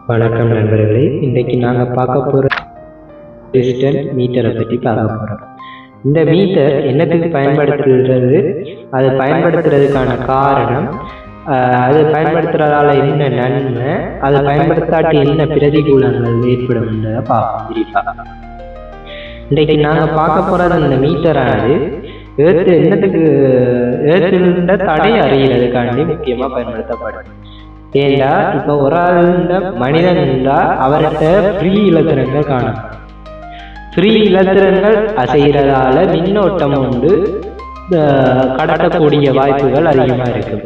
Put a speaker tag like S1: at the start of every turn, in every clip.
S1: வணக்கம் நண்பர்களே, இன்றைக்கு நாங்கள் பார்க்க போகிற டிஜிட்டல் மீட்டரை பற்றி பார்க்க போகிறோம். இந்த மீட்டர் என்னத்துக்கு பயன்படுத்துகிறது, அது பயன்படுத்துறதுக்கான காரணம், அது பயன்படுத்துறதால என்ன நன்மை, அதை பயன்படுத்தாட்டி என்ன பிரதிகூலங்கள் ஏற்படும் என்றதை பார்ப்போம். இன்றைக்கு நாங்கள் பார்க்க போகிறது இந்த மீட்டரானது என்னத்துக்கு ஏற்றிருந்த தடை அறிகிறதுக்காண்டி முக்கியமாக பயன்படுத்தப்படும். ஏண்டா இப்போ ஒரு ஆள் மனிதன் என்றால் அவர்கிட்ட ஃப்ரீ இலத்திரங்கள் காணப்படும். ஃப்ரீ இலத்திரங்கள் அசைகிறதால மின்னோட்டம் உண்டு கடத்தக்கூடிய வாய்ப்புகள் அதிகமாக இருக்கும்.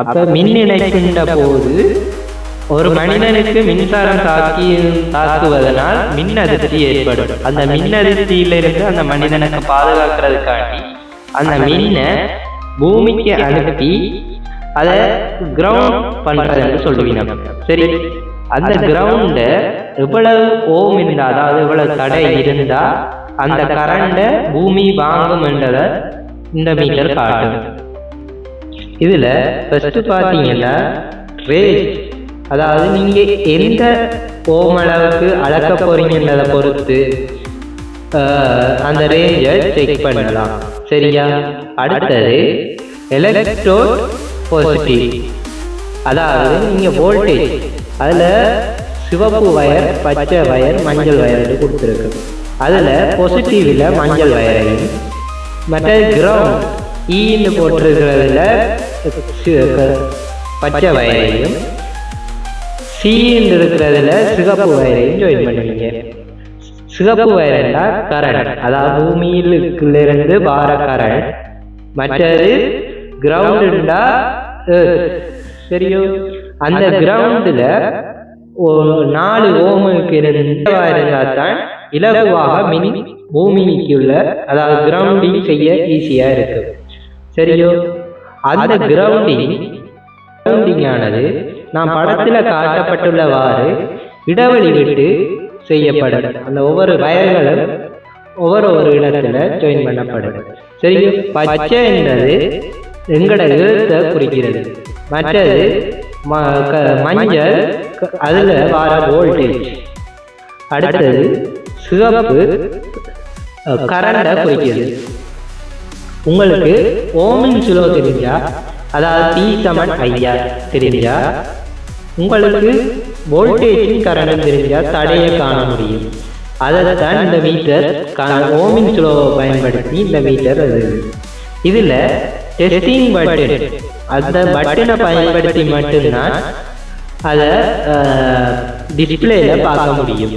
S1: அப்போ மின் இணைக்கின்ற போது ஒரு மனிதனுக்கு மின்சாரம் தாக்குவதனால் மின் அதிர்ச்சி ஏற்படும். அந்த மின் அதிர்ச்சியிலிருந்து அந்த மனிதனுக்கு பாதுகாக்கிறதுக்காண்டி அந்த மின்னை பூமிக்கு அனுப்பி அதை கிரவுண்ட் பண்றதுன்னு சொல்லுவீங்க. சரி, அந்த கிரவுண்ட எவ்வளவு ஓம் இருந்தா, அதாவது எவ்வளவு தடை இருந்தா அந்த கரண்ட பூமி வாங்கும் என்றதை இந்த மீட்டர் காட்டும். இதுல ஃபர்ஸ்ட் பாத்தீங்கன்னா ரேஞ்ச், அதாவது நீங்க எந்த ஓம் அளவுக்கு அளக்க போறீங்கன்றதை பொறுத்து அந்த ரேஞ்சை செக் பண்ணலாம். சரியா? அடுத்தது எலக்ட்ரோட் பாசிட்டிவ், அதாவது நீங்கள் வோல்டேஜ் அதில் சிவப்பு வயர், பச்சை வயர், மஞ்சள் வயர் கொடுத்துருக்கு. அதில் பாசிட்டிவில் மஞ்சள் வயரையும், மற்ற கிரவுண்ட் ஈன்னு போட்டிருக்கிறதுல பச்சை வயரையும், சீன்னு இருக்கிறதுல சிவப்பு வயரையும் ஜாயின் பண்ணுவீங்க. சிவப்பு வயர்னா கரண்ட், அதாவது பூமியிலிருந்து வார கரண்ட். மற்றது கிரவுண்டுண்டா சரியோ, அந்த கிரவுண்டுல 4 ஓமுக்கு இருந்தால்தான் இலகுவாக மின் பூமிக்குள்ள, அதாவது கிரவுண்டிங் செய்ய ஈஸியா இருக்கு. சரியோ, அந்த கிரவுண்டிங் ஆனது நாம் படத்துல காட்டப்பட்டுள்ளவாறு இடைவெளி விட்டு செய்யப்படும். அந்த ஒவ்வொரு வயர்களும் ஒவ்வொரு இடத்துல ஜாயின் பண்ணப்படும். சரியோ, பச்சை என்றது எங்கட எழுத்தை குறிக்கிறது. மற்றது மஞ்சள், அதுல வர வோல்டேஜ். அடுத்தது சிவப்பு கரண்ட குறிக்கிறது. உங்களுக்கு ஓமின் சுலோ தெரிஞ்சா, அதாவது P/IR தெரிஞ்சா, உங்களுக்கு வோல்டேஜின் கரண்ட் தெரிஞ்சா தடையை காண முடியும். அதைத்தான் இந்த மீட்டர் ஓமின் சுலோவை பயன்படுத்தி இந்த மீட்டர் அது. இதுல டெஸ்டிங் பட்டன், அந்த பட்டனை பயன்படுத்தி மட்டும்தான் அதை டிஸ்பிளேல பார்க்க முடியும்.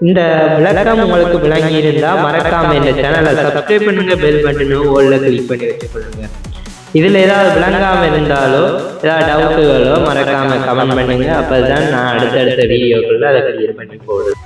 S1: இந்த விளக்கம் உங்களுக்கு விளங்கி இருந்தா மறக்காம இந்த சேனலை சப்ஸ்கிரைப் பண்ணுங்க, பெல் பட்டனை ஓல்ல கிளிக் பண்ணி வச்சுக்கொள்ளுங்க. இதுல ஏதாவது விளங்காம இருந்தாலோ ஏதாவது டவுட்டுகளோ மறக்காம கமெண்ட் பண்ணுங்க. அப்பதான் நான் அடுத்தடுத்த வீடியோக்குள்ள அதை கிளியர் பண்ணி போடுறேன்.